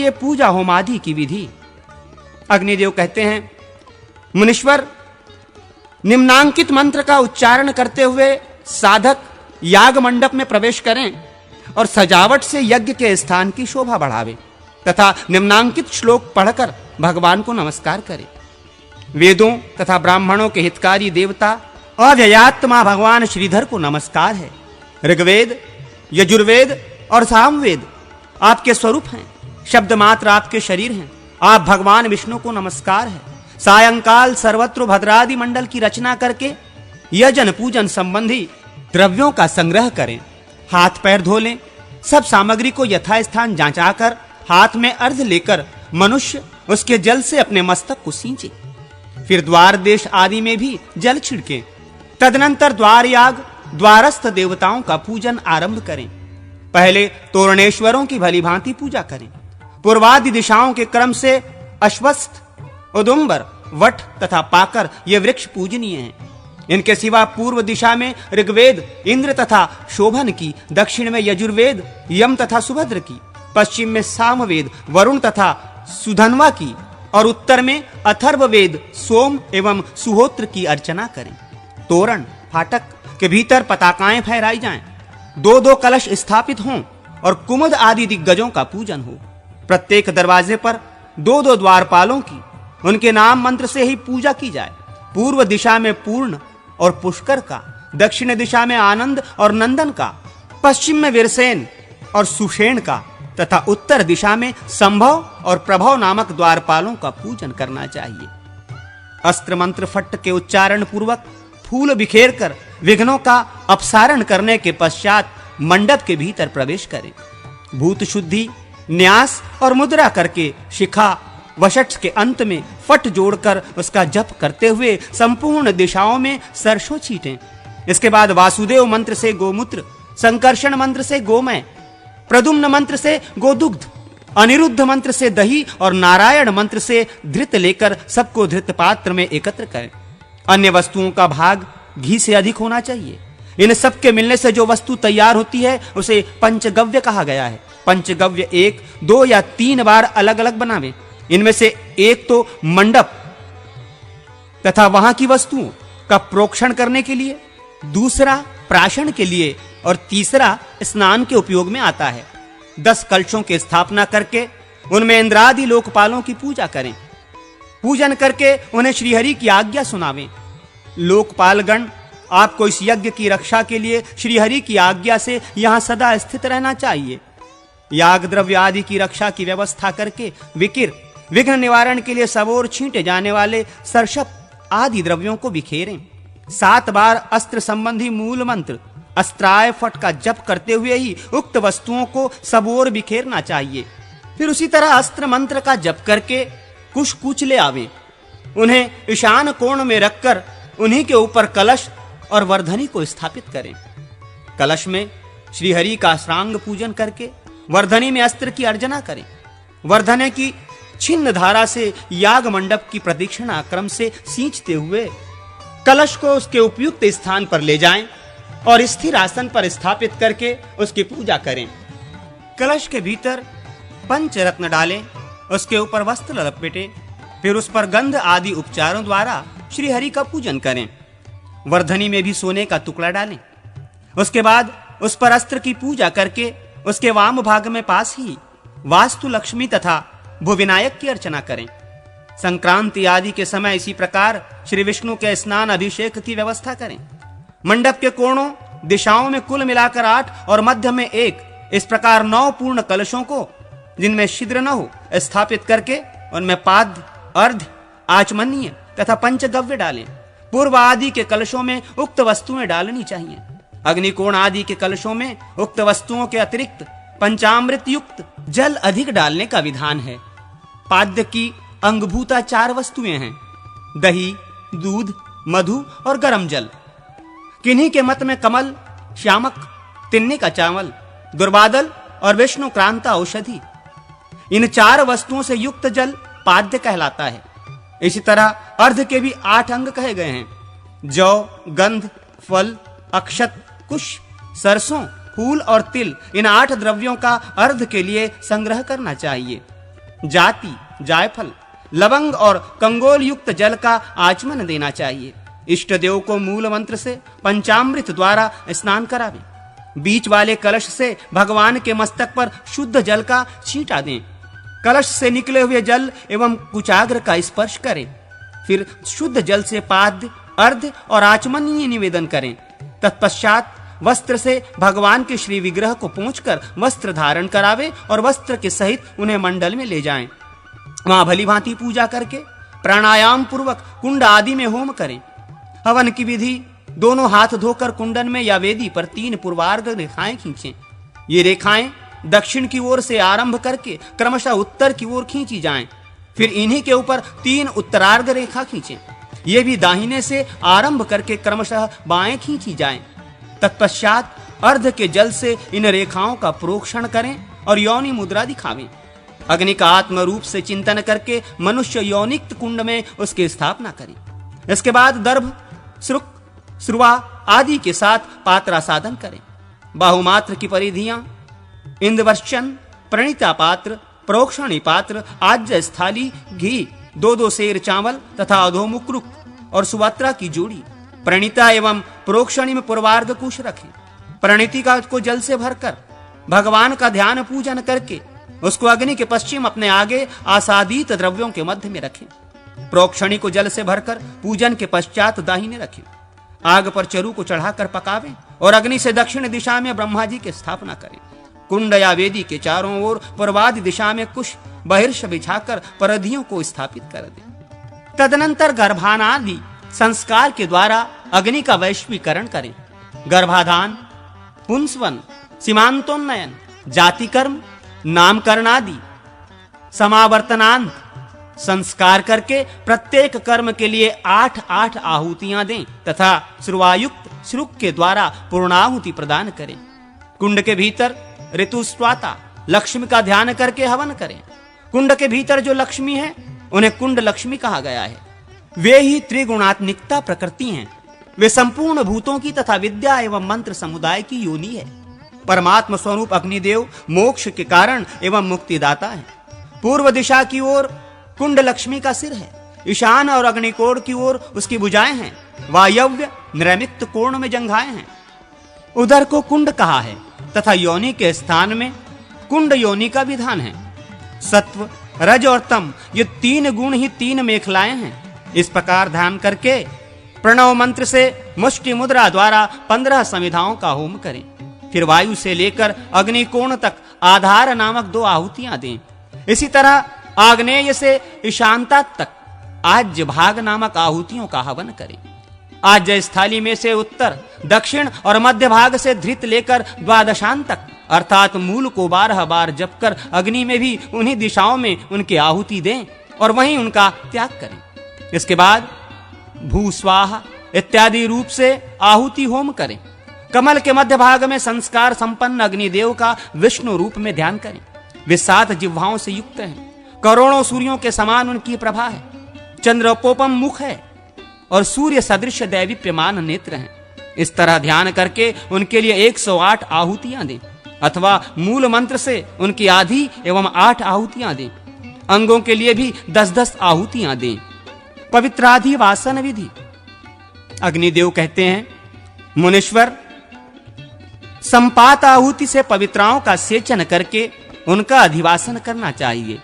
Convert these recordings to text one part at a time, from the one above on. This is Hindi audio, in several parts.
ये पूजा होमादि की विधि। अग्निदेव कहते हैं, मुनीश्वर, निम्नांकित मंत्र का उच्चारण करते हुए साधक याग मंडप में प्रवेश करें और सजावट से यज्ञ के स्थान की शोभा बढ़ावे तथा निम्नांकित श्लोक पढ़कर भगवान को नमस्कार करें। वेदों तथा ब्राह्मणों के हितकारी देवता अव्ययात्मा भगवान श्रीधर को नमस्कार है। ऋग्वेद, यजुर्वेद और सामवेद आपके स्वरूप हैं, शब्द मात्र आपके शरीर हैं। आप भगवान विष्णु को नमस्कार है। सायंकाल सर्वत्र भद्रादि मंडल की रचना करके यजन पूजन संबंधी द्रव्यों का संग्रह करें। हाथ पैर धो लें। सब सामग्री को यथास्थान जांचाकर हाथ में अर्घ लेकर मनुष्य उसके जल से अपने मस्तक को सींचे। फिर द्वार देश आदि में भी जल छिड़कें। तदनंतर द्वार याग द्वारस्थ देवताओं का पूजन आरंभ करें। पहले तोरणेश्वरों की भली भांति पूजा करें। पूर्वादि दिशाओं के क्रम से अश्वत्थ, उदुम्बर, वट तथा पाकर ये वृक्ष पूजनीय हैं। इनके सिवा पूर्व दिशा में ऋग्वेद इंद्र तथा शोभन की, दक्षिण में यजुर्वेद यम तथा सुभद्र की, पश्चिम में सामवेद वरुण तथा सुधन्वा की और उत्तर में अथर्ववेद सोम एवं सुहोत्र की अर्चना करें। तोरण फाटक के भीतर पताकाएं फहराई जाएं। दो दो कलश स्थापित हों और कुमुद आदि दिग्गजों का पूजन हो। प्रत्येक दरवाजे पर दो दो द्वारपालों की, उनके नाम मंत्र से ही पूजा की जाए। पूर्व दिशा में पूर्ण और पुष्कर का, दक्षिण दिशा में आनंद और नंदन का, पश्चिम में वीरसेन और सुषेण का तथा उत्तर दिशा में संभव और प्रभव नामक द्वारपालों का पूजन करना चाहिए। अस्त्र मंत्र फट्ट के उच्चारण पूर्वक फूल बिखेर कर विघ्नों का अपसारण करने के पश्चात मंडप के भीतर प्रवेश करें। भूत शुद्धि, न्यास और मुद्रा करके शिखा वशट के अंत में फट जोड़कर उसका जप करते हुए संपूर्ण दिशाओं में सरसों छींटें। इसके बाद वासुदेव मंत्र से गोमूत्र, संकर्षण मंत्र से गोमय, प्रद्युम्न मंत्र से गोदुग्ध, अनिरुद्ध मंत्र से दही और नारायण मंत्र से धृत लेकर सबको धृत पात्र में एकत्र करें। अन्य वस्तुओं का भाग घी से अधिक होना चाहिए। इन सब के मिलने से जो वस्तु तैयार होती है उसे पंचगव्य कहा गया है। पंचगव्य 1, 2 या 3 बार अलग अलग बनावें। इनमें से एक तो मंडप तथा वहां की वस्तुओं का प्रोक्षण करने के लिए, दूसरा प्राशन के लिए और तीसरा स्नान के उपयोग में आता है। 10 कलशों की स्थापना करके उनमें इंद्रादि लोकपालों की पूजा करें। पूजन करके उन्हें श्रीहरि की आज्ञा सुनावें। लोकपालगण आपको इस यज्ञ की रक्षा के लिए श्रीहरि की आज्ञा से यहां सदा स्थित रहना चाहिए। याग द्रव्य आदि की रक्षा की व्यवस्था करके विकिर, विघ्न निवारण के लिए सबोर छींटे जाने वाले सरसप आदि द्रव्यों को बिखेरें। 7 बार अस्त्र संबंधी मूल मंत्र अस्त्राय फट का जप करते हुए ही उक्त वस्तुओं को सबोर बिखेरना चाहिए। फिर उसी तरह अस्त्र मंत्र का जप करके कुश कूच ले आवें। उन्हें ईशान कोण में रखकर उन्हीं के ऊपर कलश और वर्धनी को स्थापित करें। कलश में श्रीहरि का श्रांग पूजन करके वर्धनी में अस्त्र की अर्चना करें। वर्धने की छिन्न धारा से याग मंडप की प्रदक्षिणा क्रम से सींचते हुए कलश को उसके उपयुक्त स्थान पर ले जाएं और स्थिर आसन पर स्थापित करके उसकी पूजा करें। कलश के भीतर पंचरत्न डालें, उसके ऊपर वस्त्र लपेटें, फिर उस पर गंध आदि उपचारों द्वारा श्री हरि का पूजन करें। वर्धनी में भी सोने का टुकड़ा डालें। उसके बाद उस पर अस्त्र की पूजा करके उसके वाम भाग में पास ही वास्तु लक्ष्मी तथा भुविनायक की अर्चना करें। संक्रांति आदि के समय इसी प्रकार श्री विष्णु के स्नान अभिषेक की व्यवस्था करें। मंडप के कोणों दिशाओं में कुल मिलाकर 8 और मध्य में 1, इस प्रकार 9 पूर्ण कलशों को, जिनमें छिद्र न हो, स्थापित करके उनमें पाद्य, अर्ध, आचमनीय तथा पंचगव्य डालें। पूर्व आदि के कलशों में उक्त वस्तुएं डालनी चाहिए। अग्निकोण आदि के कलशों में उक्त वस्तुओं के अतिरिक्त पंचामृत युक्त जल अधिक डालने का विधान है। पाद्य की अंगभूता 4 वस्तुएं हैं: दही, दूध, मधु और गरम जल। किन्हीं के मत में कमल, श्यामक, तिन्नी का चावल, दुर्बादल और विष्णु क्रांता औषधि, इन 4 वस्तुओं से युक्त जल पाद्य कहलाता है। इसी तरह अर्ध के भी 8 अंग कहे गए हैं: जौ, गंध, फल, अक्षत, कुश, सरसों, फूल और तिल। इन 8 द्रव्यों का अर्ध के लिए संग्रह करना चाहिए। जाति, जायफल, लवंग और कंगोल युक्त जल का आचमन देना चाहिए। इष्ट देव को मूल मंत्र से पंचामृत द्वारा स्नान करावें। बीच वाले कलश से भगवान के मस्तक पर शुद्ध जल का छींटा दें। कलश से निकले हुए जल एवं कुचाग्र का स्पर्श करें। फिर शुद्ध जल से पाद्य, अर्घ्य और आचमनीय निवेदन करें। तत्पश्चात वस्त्र से भगवान के श्री विग्रह को पोंछकर वस्त्र धारण करावे और वस्त्र के सहित उन्हें मंडल में ले जाएं। वहां भली भांति पूजा करके प्राणायाम पूर्वक कुंड आदि में होम करें। हवन की विधि, दोनों हाथ धोकर कुंडन में या वेदी पर 3 पूर्वार्ध रेखाएं खींचें। ये रेखाएं दक्षिण की ओर से आरंभ करके क्रमशः उत्तर की ओर खींची जाएं। फिर इन्हीं के ऊपर 3 उत्तरार्ध रेखा खींचें। ये भी दाहिने से आरंभ करके क्रमशः बाएं खींची जाएं। तत्पश्चात अर्ध के जल से इन रेखाओं का प्रोक्षण करें और योनि मुद्रा दिखावें। अग्नि का आत्म रूप से चिंतन करके मनुष्य योनिक्त कुंड में उसकी स्थापना करें। इसके बाद दर्भ, श्रुक, श्रुवा आदि के साथ पात्रा साधन करें। बाहुमात्र की परिधियां इंद्रवर्चन, प्रणीता पात्र, प्रोक्षणी पात्र, आज्य स्थाली, घी, 2-2 सेर चावल तथा अधोमुख रुक और सुवत्रा की जोड़ी। प्रणीता एवं प्रोक्षणी में पूर्वार्ध कुश रखें। प्रणीति का को जल से भरकर भगवान का ध्यान पूजन करके उसको अग्नि के पश्चिम अपने आगे आसादित द्रव्यों के मध्य में रखें। प्रोक्षणी को जल से भरकर पूजन के पश्चात दाहिने रखें। आग पर चरु को चढ़ाकर पकावें और अग्नि से दक्षिण दिशा में ब्रह्मा जी की स्थापना करें। कुंड या वेदी के चारों ओर पूर्वादि दिशा में कुश बहिर्ष बिछाकर परधियों को स्थापित कर दें। तदनंतर गर्भानादि संस्कार के द्वारा अग्नि का वैश्वीकरण करें। गर्भाधान, पुंसवन, सीमांतोन्नयन, जाति कर्म, नामकरण आदि समावर्तनांत संस्कार करके प्रत्येक कर्म के लिए 8-8 आहुतियां दें तथा श्रुवायुक्त श्रुक के द्वारा पूर्णाहुति प्रदान करें। कुंड के भीतर ऋतुस्वाता लक्ष्मी का ध्यान करके हवन करें। कुंड के भीतर जो लक्ष्मी है उन्हें कुंड लक्ष्मी कहा गया है। वे ही त्रिगुणात्मिकता प्रकृति हैं। वे संपूर्ण भूतों की तथा विद्या एवं मंत्र समुदाय की योनि है। परमात्म स्वरूप अग्निदेव मोक्ष के कारण एवं मुक्तिदाता है। पूर्व दिशा की ओर कुंड लक्ष्मी का सिर है। ईशान और अग्निकोण की ओर उसकी भुजाएं हैं। वायव्य नैमित्त कोण में जंघाएं हैं। उदर को कुंड कहा है तथा योनि के स्थान में कुंड योनि का विधान है। सत्व, रज और तम ये 3 गुण ही 3 मेखलाएं हैं। इस प्रकार ध्यान करके प्रणव मंत्र से मुष्टि मुद्रा द्वारा 15 समिधाओं का होम करें। फिर वायु से लेकर अग्निकोण तक आधार नामक 2 आहुतियां दें। इसी तरह आग्नेय से ईशानता तक आज्य भाग नामक आहुतियों का हवन करें। आज्य स्थाली में से उत्तर, दक्षिण और मध्य भाग से धृत लेकर द्वादशांत तक अर्थात मूल को 12 बार जप कर अग्नि में भी उन्हीं दिशाओं में उनकी आहुति दें और वहीं उनका त्याग करें। इसके बाद भू स्वाहा इत्यादि रूप से आहुति होम करें। कमल के मध्य भाग में संस्कार संपन्न अग्निदेव का विष्णु रूप में ध्यान करें। वे 7 जिह्वाओं से युक्त हैं। करोड़ों सूर्यों के समान उनकी प्रभा है। चंद्रोपोपम मुख है और सूर्य सदृश दैवीप्यमान नेत्र हैं। इस तरह ध्यान करके उनके लिए 108 आहुतियां दें अथवा मूल मंत्र से उनकी आधी एवं 8 आहुतियां दें। अंगों के लिए भी 10-10 आहुतियां दें। पवित्राधि वासन विधि। अग्निदेव कहते हैं, मुनीश्वर, संपात आहुति से पवित्राओं का सेचन करके उनका अधिवासन करना चाहिए।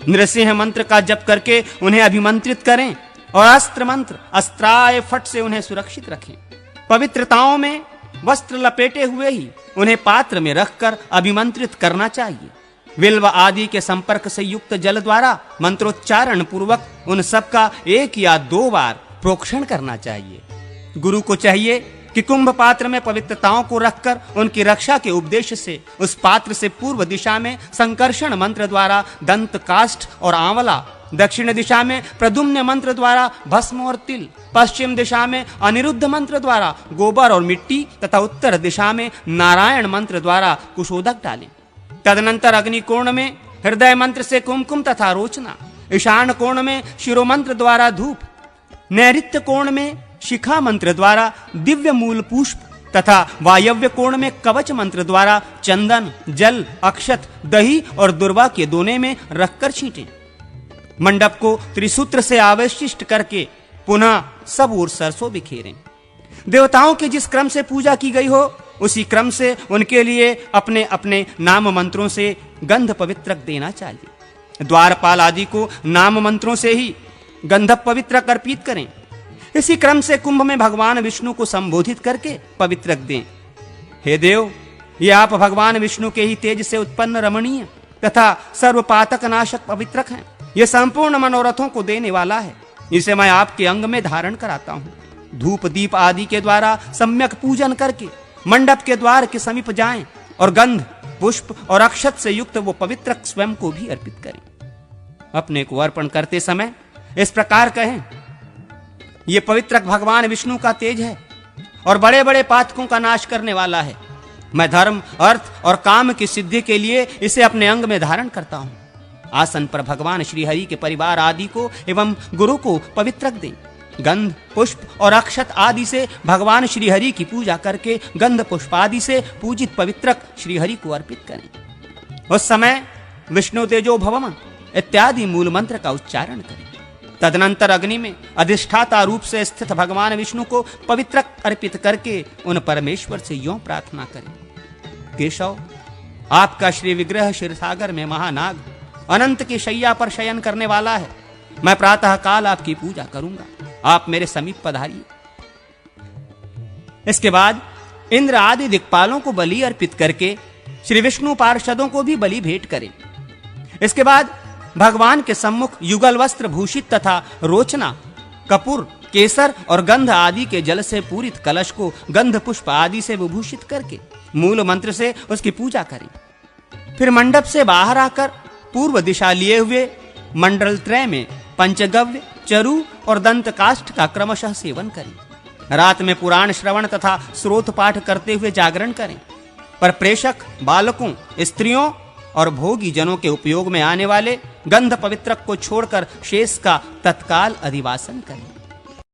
नृसिंह मंत्र का जप करके उन्हें अभिमंत्रित करें और अस्त्र मंत्र अस्त्राय फट से उन्हें सुरक्षित रखें। पवित्रताओं में वस्त्र लपेटे हुए ही उन्हें पात्र में रखकर अभिमंत्रित करना चाहिए। बिल्व आदि के संपर्क से युक्त जल द्वारा मंत्रोच्चारण पूर्वक उन सब का 1 या 2 बार प्रोक्षण करना चाहिए। गुरु को चाहिए कि कुंभ पात्र में पवित्रताओं को रखकर उनकी रक्षा के उपदेश से उस पात्र से पूर्व दिशा में संकर्षण मंत्र द्वारा दंत काष्ठ और आंवला, दक्षिण दिशा में प्रद्युम्न मंत्र द्वारा भस्म और तिल, पश्चिम दिशा में अनिरुद्ध मंत्र द्वारा गोबर और मिट्टी तथा उत्तर दिशा में नारायण मंत्र द्वारा कुशोदक डालें। तदनंतर अग्निकोण में हृदय मंत्र से कुमकुम तथा रोचना, ईशान कोण में शिरोमंत्र द्वारा धूप, नैऋत्य कोण में शिखा मंत्र द्वारा दिव्य मूल पुष्प तथा वायव्य कोण में कवच मंत्र द्वारा चंदन, जल, अक्षत, दही और दुर्वा के दोने में रखकर छींटें। मंडप को त्रिसूत्र से आवेशिष्ट करके पुनः सब ओर सरसों बिखेरें। देवताओं के जिस क्रम से पूजा की गई हो उसी क्रम से उनके लिए अपने अपने नाम मंत्रों से गंध पवित्रक देना चाहिए। द्वारपाल आदि को नाम मंत्रों से ही गंधप पवित्रक अर्पित करें। इसी क्रम से कुंभ में भगवान विष्णु को संबोधित करके पवित्रक दें। हे देव, ये आप भगवान विष्णु के ही तेज से उत्पन्न रमणीय तथा सर्वपातक नाशक पवित्रक हैं। ये संपूर्ण मनोरथों को देने वाला है। इसे मैं आपके अंग में धारण कराता हूं। धूप दीप आदि के द्वारा सम्यक पूजन करके मंडप के द्वार के समीप जाएं और गंध, पुष्प और अक्षत से युक्त वो पवित्रक स्वयं को भी अर्पित करें। अपने को अर्पण करते समय इस प्रकार कहें, ये पवित्रक भगवान विष्णु का तेज है और बड़े बड़े पातकों का नाश करने वाला है। मैं धर्म, अर्थ और काम की सिद्धि के लिए इसे अपने अंग में धारण करता हूं। आसन पर भगवान श्री हरि के परिवार आदि को एवं गुरु को पवित्रक दें। गंध, पुष्प और अक्षत आदि से भगवान श्री हरि की पूजा करके गंध पुष्प आदि से पूजित पवित्रक श्री हरि को अर्पित करें। उस समय विष्णु तेजो भवम इत्यादि मूल मंत्र का उच्चारण करें। तदनंतर अग्नि में अधिष्ठाता रूप से स्थित भगवान विष्णु को पवित्रक अर्पित करके उन परमेश्वर से यूं प्रार्थना करें, केशव, आपका श्री विग्रह क्षीरसागर में महानाग अनंत की शैया पर शयन करने वाला है। मैं प्रातः काल आपकी पूजा करूंगा, आप मेरे समीप पधारिए। इसके बाद इंद्र आदि दिक्पालों को बलि अर्पित करके श्री विष्णु पार्षदों को भी बलि भेंट करें। इसके बाद भगवान के सम्मुख युगल वस्त्र भूषित तथा रोचना, कपूर, केसर और गंध आदि के जल से पूरित कलश को गंध पुष्प आदि से विभूषित करके मूल मंत्र से उसकी पूजा करें। फिर मंडप से बाहर आकर पूर्व दिशा लिए हुए मंडल त्रय में पंचगव्य, चरु और दंत काष्ठ का क्रमशः सेवन करें। रात में पुराण श्रवण तथा स्रोत पाठ करते हुए जागरण करें। पर प्रेषक, बालकों, स्त्रियों और भोगी जनों के उपयोग में आने वाले गंध पवित्रक को छोड़कर शेष का तत्काल अधिवासन करें।